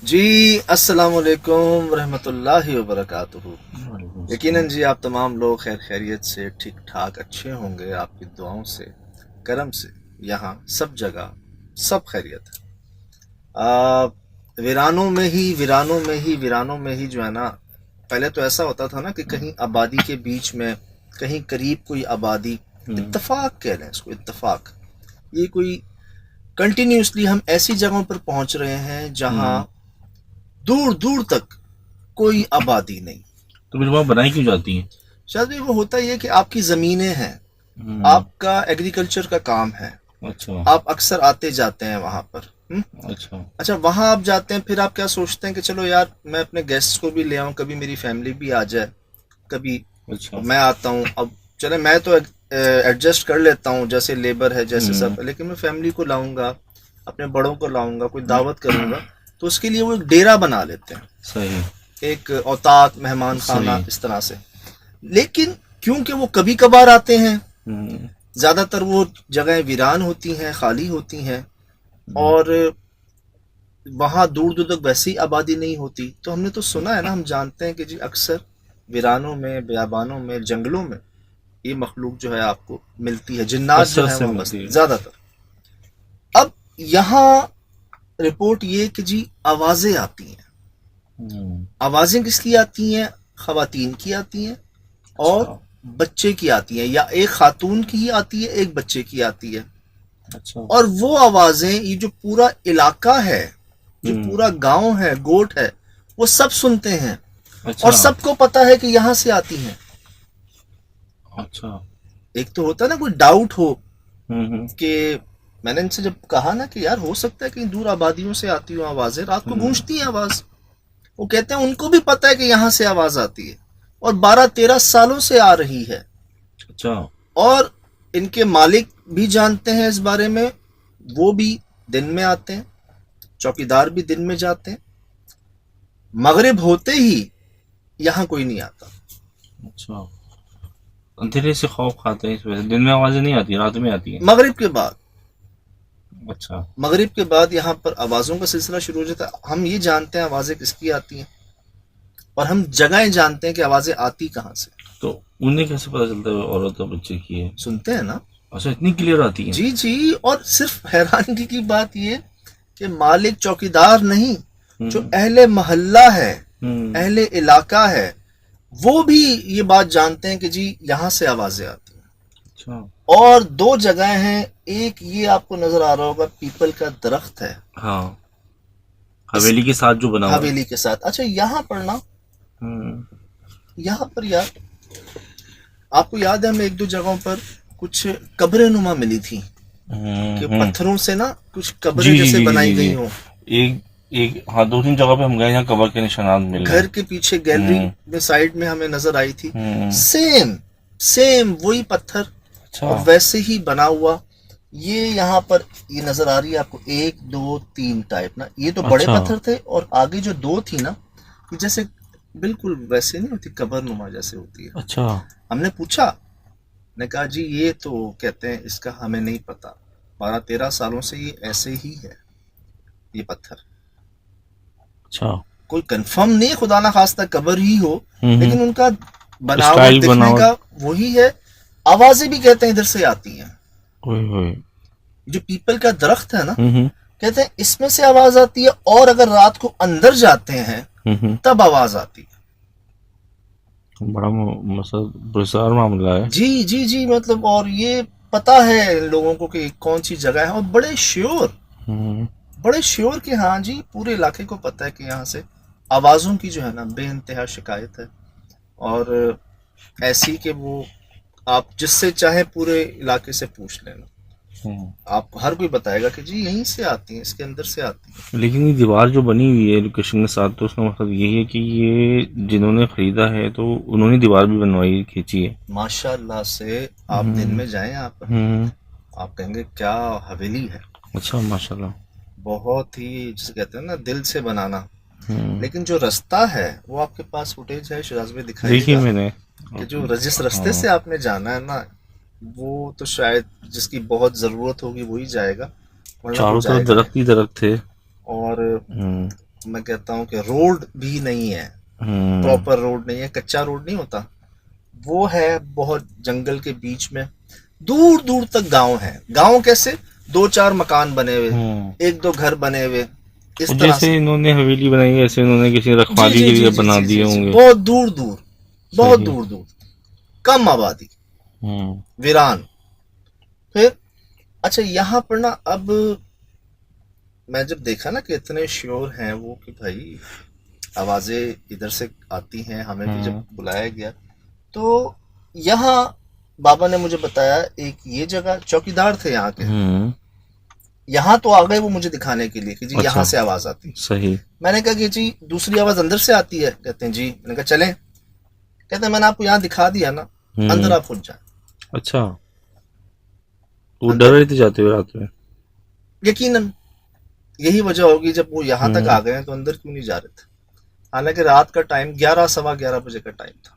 जी, अस्सलाम वालेकुम रहमतुल्लाहि व बरकातुहू। यकीनन जी आप तमाम लोग खैर खैरियत से ठीक ठाक अच्छे होंगे, आपकी दुआओं से, करम से। यहाँ सब जगह सब खैरियत है। वीरानों में ही वीरानों में ही वीरानों में ही जो है ना, पहले तो ऐसा होता था ना कि कहीं आबादी के बीच में, कहीं करीब कोई आबादी, इत्तफाक कह लें इसको, इत्तफाक, ये कोई कंटिन्यूसली हम ऐसी जगहों पर पहुंच रहे हैं जहां दूर दूर तक कोई आबादी नहीं। तो फिर वहाँ बनाई क्यों जाती है? शायद भी वो होता ही है कि आपकी जमीनें हैं, हम्म। आपका एग्रीकल्चर का काम है, अच्छा। आप अक्सर आते जाते हैं वहां पर। अच्छा। अच्छा, वहां आप जाते हैं, फिर आप क्या सोचते हैं कि चलो यार मैं अपने गेस्ट को भी ले आऊं, कभी मेरी फैमिली भी आ जाए, कभी अच्छा। मैं आता हूं। अब चले मैं तो एडजस्ट कर लेता हूँ, जैसे लेबर है जैसे हम्म। सब, लेकिन मैं फैमिली को लाऊंगा, अपने बड़ों को लाऊंगा, कोई दावत करूंगा, तो उसके लिए वो एक डेरा बना लेते हैं, सही। एक औतात मेहमान खाना सही। इस तरह से। लेकिन क्योंकि वो कभी कभार आते हैं, हम्म। ज्यादातर वो जगह वीरान होती हैं, खाली होती हैं, हम्म। और वहां दूर दूर तक वैसी आबादी नहीं होती। तो हमने तो सुना है ना, हम जानते हैं कि जी अक्सर वीरानों में, बियाबानों में, जंगलों में ये मखलूक जो है आपको मिलती है, जिन्नात जो कसरत है से वहां मिलती बसती है। ज्यादातर। अब यहाँ रिपोर्ट ये कि जी आवाजें आती हैं। हम्म। आवाजें किसकी आती हैं? खवातीन की आती हैं और अच्छा। बच्चे की आती हैं, या एक खातून की ही आती है, एक बच्चे की आती है। अच्छा। और वो आवाजें, ये जो पूरा इलाका है, जो हम्म। पूरा गांव है, गोट है, वो सब सुनते हैं, और अच्छा। सबको पता है कि यहां से आती हैं। अच्छा। एक तो होता है ना कोई डाउट हो हम्म। कि, मैंने इनसे जब कहा ना कि यार हो सकता है कहीं दूर आबादियों से आती हो आवाजें, रात को हम्म। गूंजती है आवाज, वो कहते हैं उनको भी पता है कि यहां से आवाज आती है, और 12-13 सालों से आ रही है। अच्छा। और इनके मालिक भी जानते हैं इस बारे में, वो भी दिन में आते हैं, चौकीदार भी दिन में जाते हैं। मगरिब होते ही यहाँ कोई नहीं आता। अच्छा। अंधेरे से खौफ खाते हैं इस वजह से दिन में आवाजें नहीं आती, रात में आती है। मगरिब के बाद, अच्छा। मगरिब के बाद यहाँ पर आवाज़ों का सिलसिला शुरू हो जाता है। हम ये जानते हैं आवाज़ें किसकी आती हैं, और हम जगहें जानते हैं कि आवाज़ें आती कहाँ से। तो उन्हें कैसे पता चलता है औरत और बच्चे की है? सुनते हैं ना। अच्छा, इतनी क्लियर आती है? जी जी, और सिर्फ हैरानगी की बात ये कि मालिक चौकीदार नहीं, जो हम्म। अहले मोहल्ला है, हम्म। अहले इलाका है, वो भी ये बात जानते हैं कि जी यहाँ से आवाज़ें आती हैं। अच्छा। और दो जगह हैं, एक ये आपको नजर आ रहा होगा, पीपल का दरख्त है हाँ। इस हवेली के साथ जो बना हुआ है। हवेली के साथ। अच्छा, यहाँ पर ना, हम्म। यहाँ पर यार, आपको याद है हमें एक दो जगहों पर कुछ कब्रें नुमा मिली थी, कि हम्म। पत्थरों से ना कुछ जी कब्रें जी जैसे जी जी बनाई जी गई जी। हों। एक एक हाँ, दो तीन जगह पे हम गए यहाँ कबर के निशानात मिल रहे घर हैं। के पीछे गैलरी हम्म। में साइड में हमें नजर आई थी। हम्म। सेम सेम वही पत्थर, अच्छा। और वैसे ही बना हुआ। ये यहाँ पर ये नजर आ रही है आपको, एक दो तीन टाइप ना, ये तो बड़े अच्छा। पत्थर थे, और आगे जो दो थी ना, ये जैसे बिल्कुल वैसे नहीं होती, कबर नुमा जैसे होती है। अच्छा। हमने पूछा, ने कहा जी ये तो कहते हैं इसका हमें नहीं पता, 12-13 सालों से ये ऐसे ही है, ये पत्थर। अच्छा। कोई कंफर्म नहीं है, खुदा ना खास्ता कबर ही हो, हम्म। लेकिन उनका बनावट स्टाइल दिखने बनावट। का वही है। आवाजें भी कहते हैं इधर से आती हैं। ओए होए। जो पीपल का दरख्त है ना, हम्म। कहते हैं इसमें से आवाज आती है, और अगर रात को अंदर जाते हैं हम्म। तब आवाज आती है। बड़ा मतलब बुरसार मामला है। जी जी जी, मतलब, और ये पता है लोगों को कि कौन सी जगह है, और हम्म। बड़े श्योर कि हाँ जी पूरे इलाके को पता है कि यहाँ से आवाज़ों की जो है ना बेइंतहा शिकायत है। और ऐसी कि वो, आप जिससे चाहे पूरे इलाके से पूछ लेना, हम्म। आपको हर कोई बताएगा कि जी यहीं से आती हैं, इसके अंदर से आती हैं। लेकिन ये दीवार जो बनी हुई है लोकेशन के साथ, तो उसका मतलब यही है कि ये जिन्होंने खरीदा है तो उन्होंने दीवार भी बनवाई खींची है। माशाल्लाह से, आप दिन हम्म। में जाएं आप, हम्म। आप कहेंगे क्या हवेली है। अच्छा, माशाल्लाह। बहुत ही, जिसे कहते हैं ना, दिल से बनाना। हम्म। लेकिन जो रास्ता है वो आपके पास फुटेज है, शिराज में देखिए दिखाइएगा, मैंने। कि जो जिस रास्ते हाँ। से आपने जाना है ना, वो तो शायद जिसकी बहुत ज़रूरत होगी वही जाएगा, वरना कोई चारों तरफ जाएगा नहीं। दरख्त ही दरख्त थे। और हम्म। मैं कहता हूँ कि रोड भी नहीं है, प्रॉपर रोड नहीं है, कच्चा रोड नहीं होता वो है, बहुत जंगल के बीच में दूर दूर तक गांव है। गांव कैसे, 2-4 मकान बने हुए, 1-2 घर बने हुए, इस तरह जैसे से। इन्होंने हवेली बनाई है ऐसे इन्होंने किसी जी रखवाली जी के जी लिए जी बना जी दिए जी, होंगे। बहुत दूर दूर, बहुत सही। दूर दूर, कम आबादी, हम्म वीरान। फिर अच्छा यहाँ पर ना, अब मैं जब देखा ना कि इतने श्योर हैं वो कि भाई आवाजें इधर से आती हैं, हमें भी जब बुलाया गया तो यहाँ बाबा ने मुझे बताया एक ये जगह, चौकीदार थे यहाँ के, यहाँ तो आ गए वो मुझे दिखाने के लिए कि जी अच्छा। यहाँ से आवाज आती। सही। मैंने कहा कि जी दूसरी आवाज अंदर से आती है, कहते हैं जी। मैंने कहा चलें, कहते हैं मैंने आपको यहाँ दिखा दिया ना, अंदर आप खुद जाए। अच्छा, वो डर अंदर रहे थे जाते हुए रात में? यकीनन यही वजह होगी, जब वो यहाँ तक आ गए हैं तो अंदर क्यों नहीं जा रहे थे। हालांकि रात का टाइम 11-11:15 बजे का टाइम था,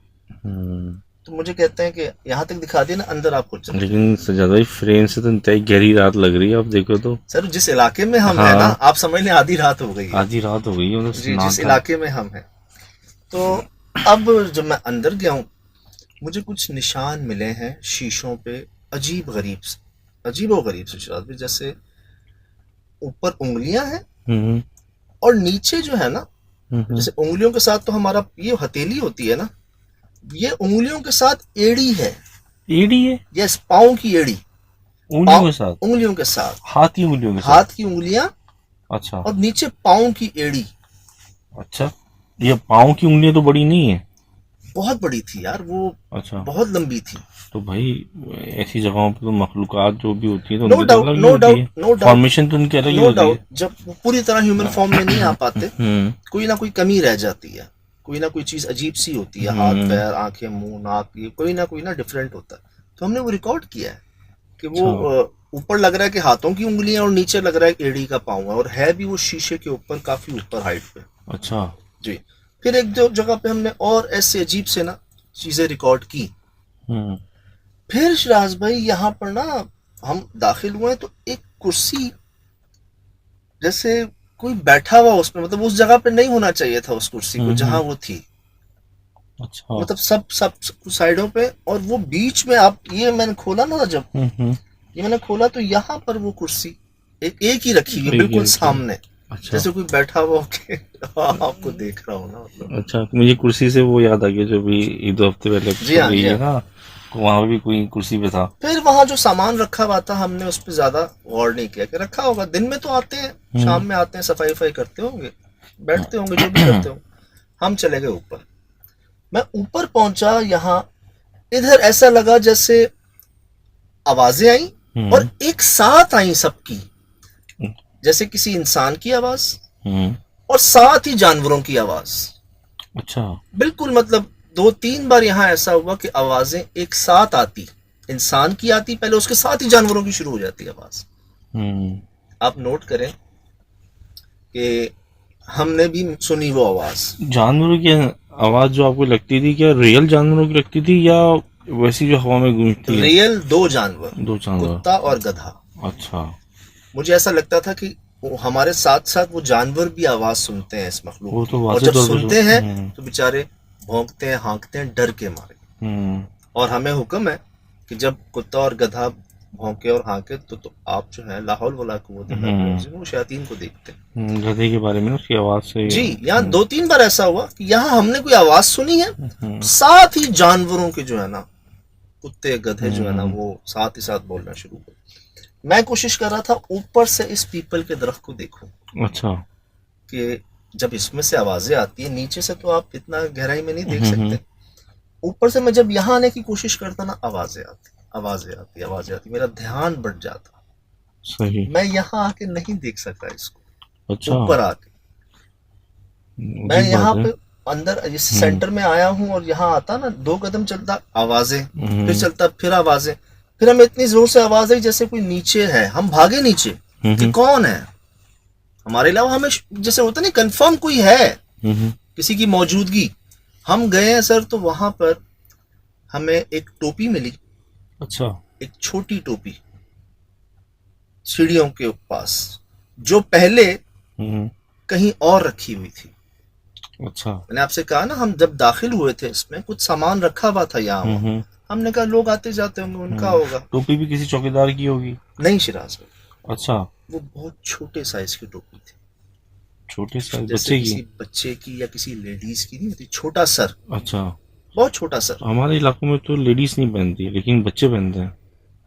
तो मुझे कहते हैं कि यहाँ तक दिखा दिया ना, अंदर आप खुद चले। लेकिन सजाद भाई फ्रेम से तो इंतहाई गहरी रात लग रही है, आप देखो तो। सर जिस इलाके में हम हाँ। है ना, आप समझ लें आधी रात हो गई है। आधी रात हो गई है जी, जिस इलाके में हम हैं। तो अब जब मैं अंदर गया हूँ, मुझे कुछ निशान मिले हैं शीशों पे, अजीब गरीब से, अजीबो गरीब से शराब भी, जैसे ऊपर उंगलियां हैं और नीचे जो है ना, जैसे उंगलियों के साथ तो हमारा ये हथेली होती है ना, ये उंगलियों के साथ एड़ी है। एड़ी है? यस, पाँव की एड़ी, उंगलियों के साथ? उंगलियों के साथ, हाथ की उंगलियों के साथ? हाथ की उंगलियां, अच्छा। और नीचे पाँव की एड़ी। अच्छा, ये पाँव की उंगलियां तो बड़ी नहीं है? बहुत बड़ी थी यार वो। अच्छा, बहुत लंबी थी। तो भाई ऐसी जगहों पे तो मखलूकात जो भी होती है तो नो उनकी तो डाउट, अलग ही नो होती डाउट, है, नो डाउट, फॉर्मेशन तो उनकी अलग ही नो होती है। डाउट। जब वो पूरी तरह ह्यूमन फॉर्म में नहीं आ पाते, कोई ना कोई कमी रह जाती है, कोई ना कोई चीज अजीब सी होती है, हाथ पैर आंखें मुंह नाक, ये कोई ना डिफरेंट होता है। तो हमने वो रिकॉर्ड किया है कि वो ऊपर लग रहा है कि हाथों की उंगलियां और नीचे लग रहा है एड़ी का पाँव है, और है भी वो शीशे के ऊपर, काफी ऊपर हाइट पे। अच्छा जी। फिर एक दो जगह पे हमने और ऐसे अजीब से ना चीजें रिकॉर्ड की। फिर शिराज भाई यहाँ पर ना हम दाखिल हुए तो एक कुर्सी, जैसे कोई बैठा हुआ उसमें, मतलब उस जगह पे नहीं होना चाहिए था उस कुर्सी को जहां वो थी। अच्छा। मतलब सब साइडों पे, और वो बीच में। आप ये मैंने खोला ना जब, ये मैंने खोला तो यहाँ पर वो कुर्सी एक ही रखी हुई, बिल्कुल सामने। अच्छा। जैसे कोई बैठा हुआ के आपको देख रहा हो ना, मतलब। अच्छा, मुझे कुर्सी से वो याद आ गया जो भी 1-2 हफ्ते पहले जी हाँ, गई जी है हाँ। ना, वहां भी कोई कुर्सी पे था। फिर वहां जो सामान रखा हुआ था, हमने उस पर ज्यादा गौर नहीं किया कि रखा होगा। दिन में तो आते हैं, शाम में आते हैं, सफाई वफाई करते होंगे, बैठते होंगे, जो भी करते होंगे। हम चले गए ऊपर। मैं ऊपर पहुंचा, यहाँ इधर ऐसा लगा जैसे आवाजें आई और एक साथ आई सबकी, जैसे किसी इंसान की आवाज और साथ ही जानवरों की आवाज। अच्छा। बिल्कुल, मतलब 2-3 बार यहाँ ऐसा हुआ कि आवाजें एक साथ आती, इंसान की आती पहले, उसके साथ ही जानवरों की शुरू हो जाती आवाज। आप नोट करें कि हमने भी सुनी वो आवाज। जानवरों की आवाज जो आपको लगती थी, क्या रियल जानवरों की लगती थी या वैसी जो हवा में गूंजती है? रियल, 2 जानवर, 2 जानवर, कुत्ता और गधा। अच्छा। मुझे ऐसा लगता था कि वो हमारे साथ साथ वो जानवर भी आवाज सुनते हैं इस मखलूक की, और जब सुनते हैं तो बेचारे भौंकते हैं, हाँकते हैं डर के मारे। और हमें हुक्म है कि जब कुत्ता और गधा भौंके और हाँके तो आप जो है लाहौल वला कुव्वत इल्ला बिल्लाह, वो शैतान को देखते हैं। गधे के बारे में उसकी आवाज से जी, यहाँ 2-3 बार ऐसा हुआ कि यहाँ हमने कोई आवाज सुनी है, साथ ही जानवरों के जो है ना, कुत्ते गधे जो है ना, वो साथ ही साथ बोलना शुरू कर। मैं कोशिश कर रहा था ऊपर से इस पीपल के दरख्त को देखूं। अच्छा। कि जब इसमें से आवाजें आती है, नीचे से तो आप इतना गहराई में नहीं देख सकते, ऊपर से मैं जब यहाँ आने की कोशिश करता ना, आवाजें आती, आवाजें आती, आवाजें आती, मेरा ध्यान बढ़ जाता। सही। मैं यहाँ आके नहीं देख सकता इसको। अच्छा। ऊपर आके मैं यहाँ पे अंदर इस सेंटर में आया हूँ, और यहाँ आता ना 2 कदम चलता आवाजें, फिर चलता फिर आवाजें, फिर हमें इतनी जोर से आवाज आई जैसे कोई नीचे है। हम भागे नीचे कि कौन है हमारे अलावा, हमें जैसे होता नहीं कंफर्म कोई है, किसी की मौजूदगी। हम गए हैं सर, तो वहां पर हमें एक टोपी मिली। अच्छा। एक छोटी टोपी सीढ़ियों के पास, जो पहले कहीं और रखी हुई थी। अच्छा। मैंने आपसे कहा ना, हम जब दाखिल हुए थे इसमें कुछ सामान रखा हुआ था यहाँ वहाँ। हम्म। हमने कहा लोग आते जाते होंगे, उनका होगा। टोपी भी किसी चौकीदार की होगी। नहीं शिराज भाई, अच्छा। वो बहुत छोटे साइज की टोपी थी, छोटे साइज जैसे बच्चे की। किसी बच्चे की या किसी लेडीज की नहीं होती, छोटा सर, अच्छा। बहुत छोटा सर। हमारे इलाकों में तो लेडीज नहीं पहनती है लेकिन बच्चे पहनते हैं।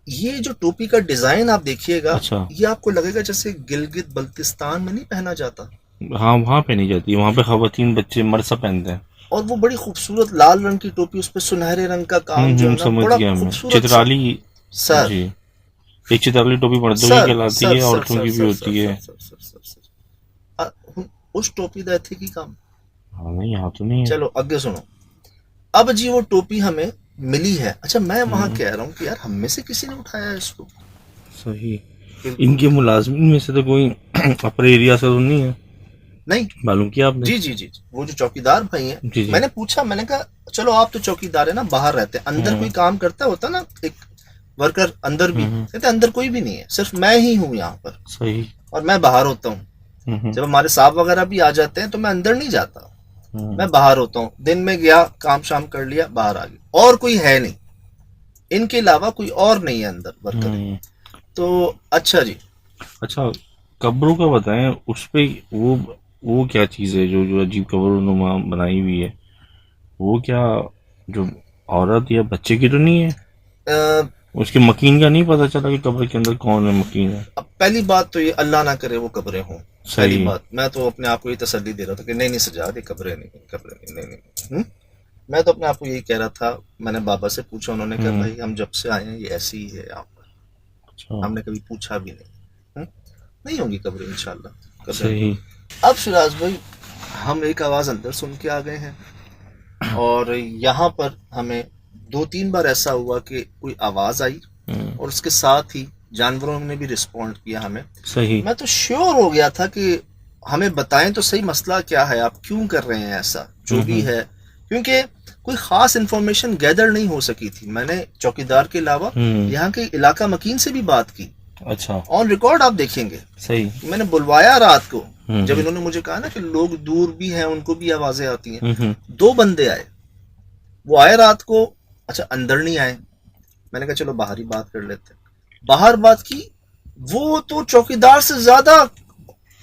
ये जो टोपी का डिजाइन आप देखिएगा, अच्छा। ये आपको लगेगा जैसे गिलगित बल्तिस्तान में नहीं पहना जाता। हाँ वहाँ पहनी जाती है, वहाँ पे खवातीन बच्चे मर्द सब पहनते हैं। और वो बड़ी खूबसूरत लाल रंग की टोपी, उस पर सुनहरे रंग का काम जो है ना, समझ बड़ा गया मैं, खूबसूरत सा। चित्राली। सर, जी। एक चित्राली टोपी मर्दों की सर, कहलाती सर, है, सर, औरतों सर, की भी सर, सर, होती सर, है। Sir, sir, sir, sir. उस टोपी दा थे की काम। हाँ नहीं, यहाँ तो नहीं है। चलो आगे सुनो। अब जी वो टोपी हमें मिली है। अच्छा, मैं वहां हम्म, कह रहा हूँ कि यार हम में से किसी ने उठाया है इसको। सही। बिल्कुल इनके भी मुलाजमिन में से तो कोई अपर एरिया से तो नहीं है, नहीं। मालूम किया आपने? जी जी जी जी, वो जो चौकीदार भाई हैं, जी जी। मैंने पूछा, मैंने कहा चलो आप तो चौकीदार है ना, बाहर रहते हैं, अंदर कोई हम्म काम करता होता ना एक वर्कर अंदर भी? हम्म, कहते अंदर कोई भी नहीं है, सिर्फ मैं ही हूँ यहाँ पर, सही। और मैं बाहर होता हूँ। हम्म जब हमारे साहब वगैरह भी आ जाते हैं तो मैं अंदर नहीं जाता, हम्म मैं बाहर होता हूँ। दिन में गया, काम शाम कर लिया, बाहर आ गया, और कोई है नहीं, इनके अलावा कोई और नहीं है अंदर वर्कर। हम्म। तो अच्छा जी। अच्छा, कब्रों का बताएं, उस पे वो क्या चीज़ है जो जो अजीब कब्रुनुमा बनाई हुई है? वो क्या, जो औरत या बच्चे की तो नहीं है? अ, उसके मकीन का नहीं पता चला कि कब्र के अंदर कौन है मकीन है? अब पहली बात तो ये, अल्लाह ना करे वो कब्रें हों। पहली सही। बात, मैं तो अपने आप को ये तसल्ली दे रहा था कि नहीं नहीं सजाद, ये कब्रें नहीं, कब्रें नहीं, नहीं नहीं। मैं तो अपने आप को यही कह रहा था। मैंने बाबा से पूछा, उन्होंने कहा हम्म। भाई हम जब से आए हैं ये ऐसी ही है यहाँ पर, अच्छा। हमने कभी पूछा भी नहीं। नहीं होंगी कब्रें इंशाल्लाह, कब्रें नहीं। सही। अब सिराज भाई, हम एक आवाज अंदर सुन के आ गए हैं, और यहाँ पर हमें दो तीन बार ऐसा हुआ कि कोई आवाज आई, हम्म, और उसके साथ ही जानवरों ने भी रिस्पॉन्ड किया हमें। सही। मैं तो श्योर हो गया था कि हमें बताएं तो सही मसला क्या है, आप क्यों कर रहे हैं ऐसा जो भी हम्म है, क्योंकि कोई खास इंफॉर्मेशन गैदर नहीं हो सकी थी। मैंने चौकीदार के अलावा हम्म। यहाँ के इलाका मकीन से भी बात की, अच्छा। ऑन रिकॉर्ड आप देखेंगे। सही। मैंने बुलवाया रात को, जब हम्म इन्होंने मुझे कहा ना कि लोग दूर भी हैं, उनको भी आवाजें आती हैं। हम्म। दो बंदे आए, वो आए रात को। अच्छा, अंदर नहीं आए, मैंने कहा चलो बाहर ही बात कर लेते हैं। बाहर बात की, वो तो चौकीदार से ज्यादा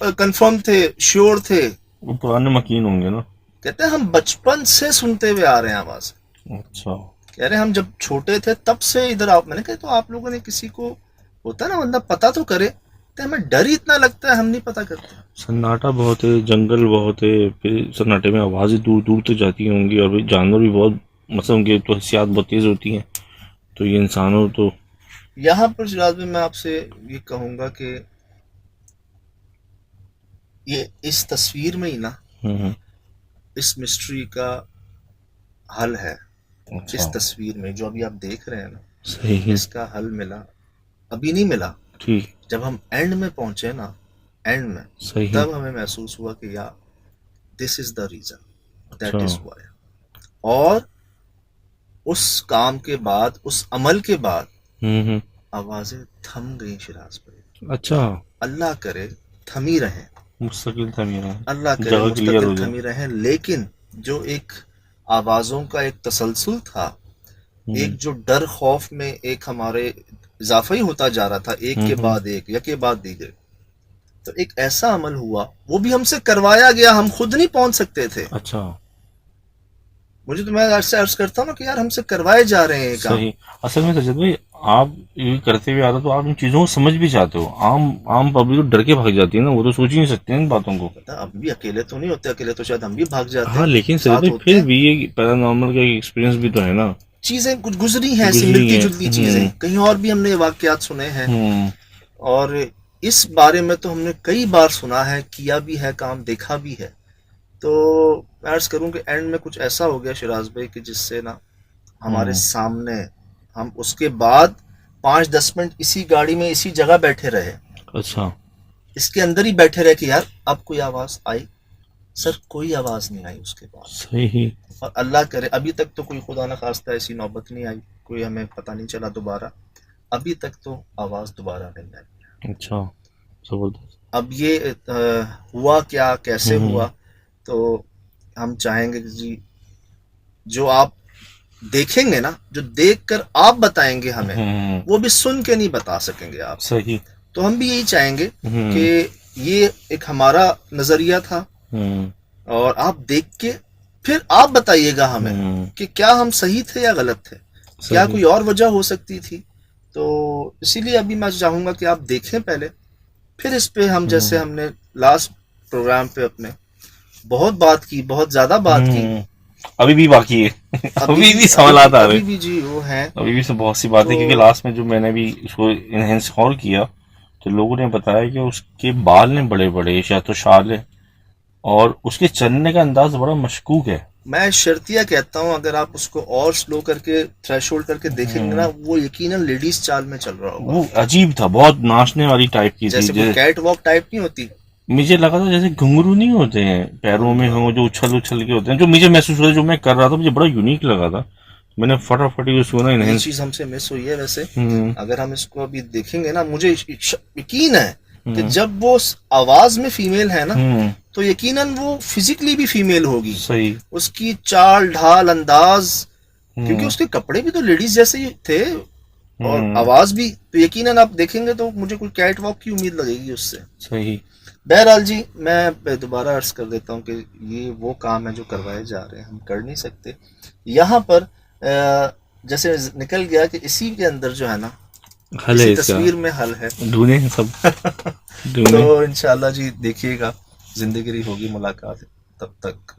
कंफर्म थे, श्योर थे। वो पुराने मकीन होंगे ना? कहते हैं हम बचपन से सुनते हुए आ रहे हैं आवाज। अच्छा। कह रहे हम जब छोटे थे तब से इधर आप। मैंने कहा तो आप लोगों ने किसी को, होता ना बंदा पता तो करे, तो हमें डर ही इतना लगता है, हम नहीं पता करते। सन्नाटा बहुत है, जंगल बहुत है, फिर सन्नाटे में आवाज़ें दूर दूर तक जाती होंगी, और फिर जानवर भी बहुत, मतलब उनकी तो हसियात बहुत तेज़ होती हैं, तो ये इंसानों तो। यहाँ पर सिराज में मैं आपसे ये कहूंगा कि ये इस तस्वीर में ही ना हम्म। इस मिस्ट्री का हल है। अच्छा। इस तस्वीर में जो अभी आप देख रहे हैं ना, सही। इसका हल मिला, अभी नहीं मिला। ठीक। जब हम एंड में पहुंचे ना, एंड में, सही। तब हमें महसूस हुआ कि यार this is the reason, that अच्छा। Is why. और उस काम के बाद, उस अमल के बाद हम्म। आवाजें थम गई शिराज भाई। अच्छा। अल्लाह करे थमी रहे, मुस्तकिल था मेरा, अल्लाह करे जगह क्लियर मुस्तकिल हो जाए। थमी रहे, लेकिन जो एक आवाजों का एक तसलसल था, एक हम्म जो डर खौफ में एक हमारे इजाफा ही होता जा रहा था, एक के बाद एक, यके बाद दीगर। तो एक ऐसा अमल हुआ, वो भी हमसे करवाया गया, हम खुद नहीं पहुंच सकते थे। अच्छा। मुझे तो, मैं अर्ज अर्ज करता हूँ ना कि यार हमसे करवाए जा रहे हैं ये काम। सही। असल में सजद भाई, आप ये करते हुए आ रहे हो तो आप इन चीज़ों को समझ भी चाहते हो। आम आम पब्लिक तो डर के भाग जाती है ना, वो तो सोच ही नहीं सकते इन बातों को। पता, अब भी अकेले तो नहीं होते, अकेले तो शायद हम भी भाग जाते हाँ हैं, लेकिन सजद साथ भाई होते फिर हैं। भी ये पैरानॉर्मल का एक एक्सपीरियंस भी तो है ना। चीजें कुछ गुजरी हैं, ऐसी गुजरी मिलती है। जुलती चीजें, कहीं और भी हमने वाकयात सुने हैं। हम्म। और इस बारे में तो हमने कई बार सुना है, किया भी है काम, देखा भी है। तो मैं अर्ज करूं कि एंड में कुछ ऐसा हो गया शिराज भाई कि जिससे ना हमारे हम्म। सामने, हम उसके बाद 5-10 मिनट इसी गाड़ी में इसी जगह बैठे रहे, अच्छा। इसके अंदर ही बैठे रहे कि यार अब कोई आवाज आई। सर कोई आवाज नहीं आई उसके बाद। सही। और अल्लाह करे अभी तक तो कोई खुदा न खास्ता ऐसी नौबत नहीं आई, कोई हमें पता नहीं चला दोबारा, अभी तक तो आवाज दोबारा नहीं आई। अच्छा। जबरदस्त। अब ये हुआ क्या, कैसे हम्म, हुआ, तो हम चाहेंगे कि जी जो आप देखेंगे ना, जो देखकर आप बताएंगे हमें, हम्म, वो भी सुन के नहीं बता सकेंगे आप। सही। तो हम भी यही चाहेंगे हम्म, कि ये एक हमारा नजरिया था, हम्म, और आप देख के फिर आप बताइएगा हमें हम्म, कि क्या हम सही थे या गलत थे, क्या सही। कोई और वजह हो सकती थी। तो इसीलिए अभी मैं चाहूंगा कि आप देखें पहले, फिर इस पे हम, जैसे हम्म, हमने लास्ट प्रोग्राम पे अपने बहुत बात की, बहुत ज्यादा बात की। हम्म, अभी भी बाकी है। अभी अभी भी भी सवालात आ रहे। अभी भी जी वो हैं। अभी भी सब बहुत सी बातें, तो क्योंकि लास्ट में जो मैंने भी उसको इनहेंस और किया, तो लोगों ने बताया कि उसके बाल ने बड़े बड़े, शायद तो शाल है, और उसके चलने का अंदाज बड़ा मशकूक है। मैं शर्तिया कहता हूँ, अगर आप उसको और स्लो करके, थ्रेशोल्ड करके देखेंगे ना, वो यकीनन लेडीज चाल में चल रहा होगा। वो अजीब था, बहुत नाचने वाली टाइप की थी। जैसे कोई कैट वॉक टाइप नहीं होती। मुझे लगा था जैसे घुंघरू नहीं होते हैं पैरों में, अल्लाह, हो जो उछल उछल के होते हैं, जो मुझे महसूस हुआ, जो मैं कर रहा था मुझे बड़ा यूनिक लगा था। मैंने फटाफट ही उसको ना ये इनहेंस। चीज हमसे मिस हुई है वैसे। हम्म, अगर हम इसको अभी देखेंगे ना, मुझे यकीन है कि हम्म, जब वो आवाज में फीमेल है ना, हम्म, तो यकीनन वो फिजिकली भी फीमेल होगी। सही। उसकी चाल ढाल अंदाज, क्योंकि हम्म, उसके कपड़े भी तो लेडीज जैसे ही थे, और हम्म, आवाज भी, तो यकीनन आप देखेंगे तो मुझे कोई कैट वॉक की उम्मीद लगेगी उससे। सही। बहरहाल जी, मैं दोबारा अर्ज कर देता हूँ कि ये वो काम है जो करवाए जा रहे हैं, हम कर नहीं सकते यहाँ पर। जैसे निकल गया कि इसी के अंदर जो है ना, हल है इसी इसका। तस्वीर में हल है। ढूंढे हैं सब। ढूंढे। तो इंशाल्लाह जी देखिएगा, जिंदगी होगी मुलाकात। तब तक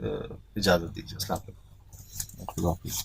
इजाजत दीजिए। अस्सलाम वालेकुम। खुदा हाफिज।